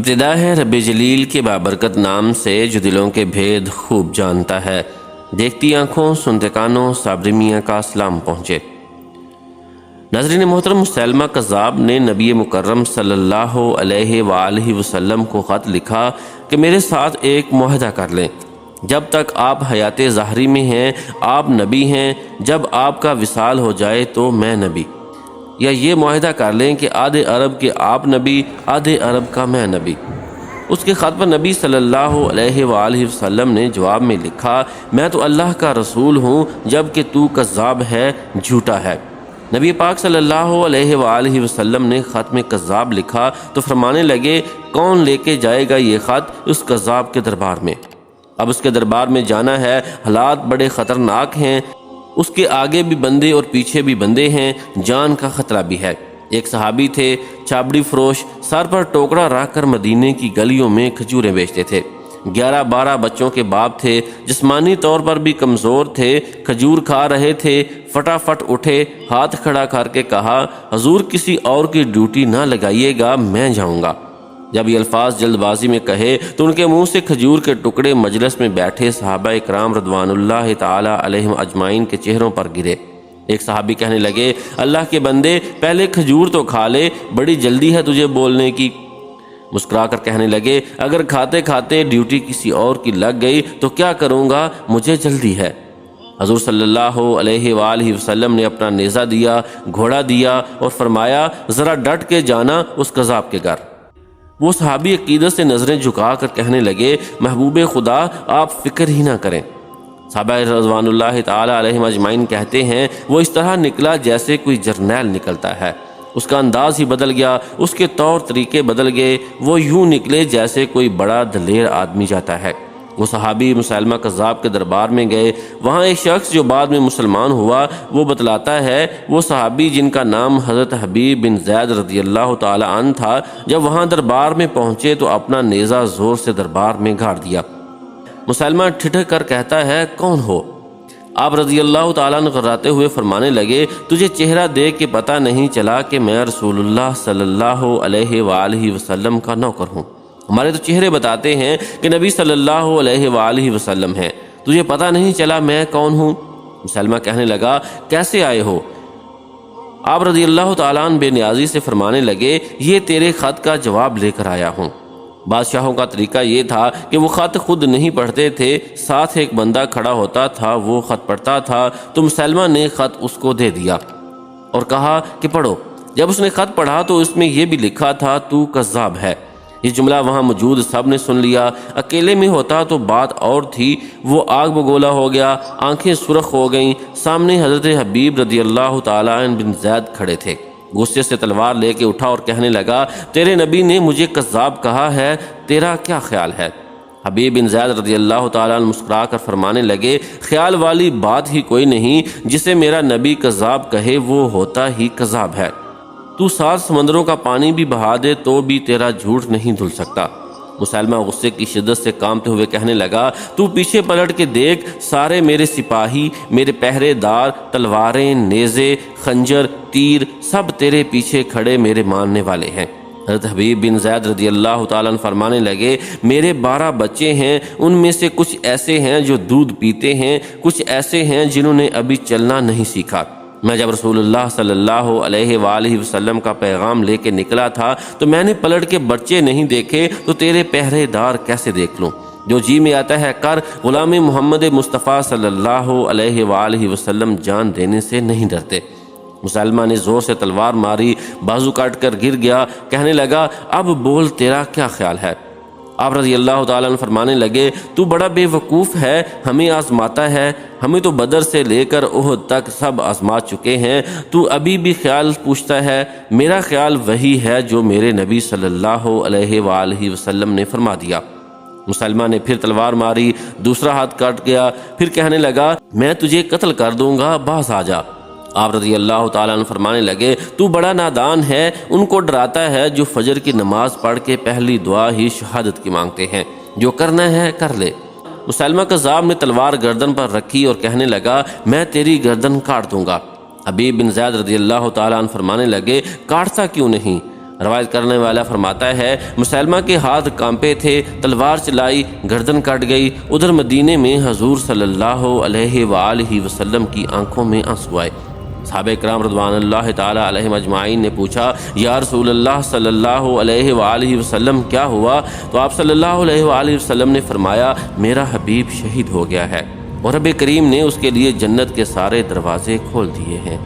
ابتدا ہے رب جلیل کے بابرکت نام سے جو دلوں کے بھید خوب جانتا ہے۔ دیکھتی آنکھوں سنتے کانوں صابری میاں کا سلام پہنچے۔ ناظرین محترم، مسیلمہ کذاب نے نبی مکرم صلی اللہ علیہ وآلہ وسلم کو خط لکھا کہ میرے ساتھ ایک معاہدہ کر لیں، جب تک آپ حیات ظاہری میں ہیں آپ نبی ہیں، جب آپ کا وصال ہو جائے تو میں نبی، یا یہ معاہدہ کر لیں کہ آدھے عرب کے آپ نبی، آدھے عرب کا میں نبی۔ اس کے خط پر نبی صلی اللہ علیہ وآلہ وسلم نے جواب میں لکھا، میں تو اللہ کا رسول ہوں جبکہ تو کذاب ہے، جھوٹا ہے۔ نبی پاک صلی اللہ علیہ وآلہ وسلم نے خط میں کذاب لکھا تو فرمانے لگے، کون لے کے جائے گا یہ خط اس کذاب کے دربار میں؟ اب اس کے دربار میں جانا ہے، حالات بڑے خطرناک ہیں، اس کے آگے بھی بندے اور پیچھے بھی بندے ہیں، جان کا خطرہ بھی ہے۔ ایک صحابی تھے، چابڑی فروش، سر پر ٹوکرا رکھ کر مدینے کی گلیوں میں کھجوریں بیچتے تھے۔ 11-12 بچوں کے باپ تھے، جسمانی طور پر بھی کمزور تھے، کھجور کھا رہے تھے۔ فٹافٹ اٹھے، ہاتھ کھڑا کر کے کہا، حضور کسی اور کی ڈیوٹی نہ لگائیے گا، میں جاؤں گا۔ جب یہ الفاظ جلد بازی میں کہے تو ان کے منہ سے کھجور کے ٹکڑے مجلس میں بیٹھے صحابہ اکرام رضوان اللہ تعالی علیہم اجمعین کے چہروں پر گرے۔ ایک صحابی کہنے لگے، اللہ کے بندے پہلے کھجور تو کھا لے، بڑی جلدی ہے تجھے بولنے کی۔ مسکرا کر کہنے لگے، اگر کھاتے کھاتے ڈیوٹی کسی اور کی لگ گئی تو کیا کروں گا، مجھے جلدی ہے۔ حضور صلی اللہ علیہ وآلہ وسلم نے اپنا نیزہ دیا، گھوڑا دیا اور فرمایا، ذرا ڈٹ کے جانا اس کذاب کے گھر۔ وہ صحابی عقیدت سے نظریں جھکا کر کہنے لگے، محبوب خدا آپ فکر ہی نہ کریں۔ صحابہ رضوان اللہ تعالی علیہم اجمعین کہتے ہیں، وہ اس طرح نکلا جیسے کوئی جرنیل نکلتا ہے، اس کا انداز ہی بدل گیا، اس کے طور طریقے بدل گئے، وہ یوں نکلے جیسے کوئی بڑا دلیر آدمی جاتا ہے۔ وہ صحابی مسیلمہ کذاب کے دربار میں گئے، وہاں ایک شخص جو بعد میں مسلمان ہوا وہ بتلاتا ہے، وہ صحابی جن کا نام حضرت حبیب بن زید رضی اللہ تعالی عنہ تھا، جب وہاں دربار میں پہنچے تو اپنا نیزہ زور سے دربار میں گاڑ دیا۔ مسیلمہ ٹھٹک کر کہتا ہے، کون ہو؟ آپ رضی اللہ تعالیٰ عنہ غراتے ہوئے فرمانے لگے، تجھے چہرہ دیکھ کے پتہ نہیں چلا کہ میں رسول اللہ صلی اللہ علیہ وآلہ وسلم کا نوکر ہوں؟ ہمارے تو چہرے بتاتے ہیں کہ نبی صلی اللہ علیہ وآلہ وسلم ہیں، تجھے پتہ نہیں چلا میں کون ہوں؟ مسلمہ کہنے لگا، کیسے آئے ہو؟ آپ رضی اللہ تعالیٰ عنہ بے نیازی سے فرمانے لگے، یہ تیرے خط کا جواب لے کر آیا ہوں۔ بادشاہوں کا طریقہ یہ تھا کہ وہ خط خود نہیں پڑھتے تھے، ساتھ ایک بندہ کھڑا ہوتا تھا، وہ خط پڑھتا تھا، تو مسلمہ نے خط اس کو دے دیا اور کہا کہ پڑھو۔ جب اس نے خط پڑھا تو اس میں یہ بھی لکھا تھا، تو کذاب ہے۔ یہ جملہ وہاں موجود سب نے سن لیا۔ اکیلے میں ہوتا تو بات اور تھی، وہ آگ بگولا ہو گیا، آنکھیں سرخ ہو گئیں۔ سامنے حضرت حبیب رضی اللہ تعالیٰ عنہ بن زید کھڑے تھے۔ غصے سے تلوار لے کے اٹھا اور کہنے لگا، تیرے نبی نے مجھے کذاب کہا ہے، تیرا کیا خیال ہے؟ حبیب بن زید رضی اللہ تعالیٰ عنہ مسکرا کر فرمانے لگے، خیال والی بات ہی کوئی نہیں، جسے میرا نبی کذاب کہے وہ ہوتا ہی کذاب ہے۔ تو 7 سمندروں کا پانی بھی بہا دے تو بھی تیرا جھوٹ نہیں دھل سکتا۔ مسیلمہ غصے کی شدت سے کانپتے ہوئے کہنے لگا، تو پیچھے پلٹ کے دیکھ، سارے میرے سپاہی، میرے پہرے دار، تلواریں، نیزے، خنجر، تیر، سب تیرے پیچھے کھڑے میرے ماننے والے ہیں۔ حضرت حبیب بن زید رضی اللہ تعالیٰ عنہ فرمانے لگے، میرے 12 بچے ہیں، ان میں سے کچھ ایسے ہیں جو دودھ پیتے ہیں، کچھ ایسے ہیں جنہوں نے ابھی چلنا نہیں سیکھا۔ میں جب رسول اللہ صلی اللہ علیہ وآلہ وسلم کا پیغام لے کے نکلا تھا تو میں نے پلٹ کے بچے نہیں دیکھے، تو تیرے پہرے دار کیسے دیکھ لوں؟ جو جی میں آتا ہے کر، غلام محمد مصطفیٰ صلی اللہ علیہ وآلہ وسلم جان دینے سے نہیں ڈرتے۔ مسلمہ نے زور سے تلوار ماری، بازو کاٹ کر گر گیا، کہنے لگا، اب بول تیرا کیا خیال ہے؟ آپ رضی اللہ تعالیٰ عنہ فرمانے لگے، تو بڑا بے وقوف ہے، ہمیں آزماتا ہے، ہمیں تو بدر سے لے کر احد تک سب آزما چکے ہیں، تو ابھی بھی خیال پوچھتا ہے؟ میرا خیال وہی ہے جو میرے نبی صلی اللہ علیہ وآلہ وسلم نے فرما دیا۔ مسلمہ نے پھر تلوار ماری، دوسرا ہاتھ کٹ گیا، پھر کہنے لگا، میں تجھے قتل کر دوں گا، باز آ جا۔ آپ رضی اللہ تعالیٰ عنہ فرمانے لگے، تو بڑا نادان ہے، ان کو ڈراتا ہے جو فجر کی نماز پڑھ کے پہلی دعا ہی شہادت کی مانگتے ہیں، جو کرنا ہے کر لے۔ مسیلمہ کذاب نے تلوار گردن پر رکھی اور کہنے لگا، میں تیری گردن کاٹ دوں گا۔ حبیب بن زید رضی اللہ تعالیٰ عنہ فرمانے لگے، کاٹتا کیوں نہیں؟ روایت کرنے والا فرماتا ہے مسلمہ کے ہاتھ کانپے تھے، تلوار چلائی، گردن کٹ گئی۔ ادھر مدینے میں حضور صلی اللہ علیہ وآلہ وسلم کی آنکھوں میں آنسو آئے۔ صحابہ کرام رضوان اللہ تعالی علیہم اجمعین نے پوچھا یا رسول اللہ صلی اللہ علیہ وآلہ وسلم کیا ہوا؟ تو آپ صلی اللہ علیہ وآلہ وسلم نے فرمایا میرا حبیب شہید ہو گیا ہے اور رب کریم نے اس کے لیے جنت کے سارے دروازے کھول دیے ہیں۔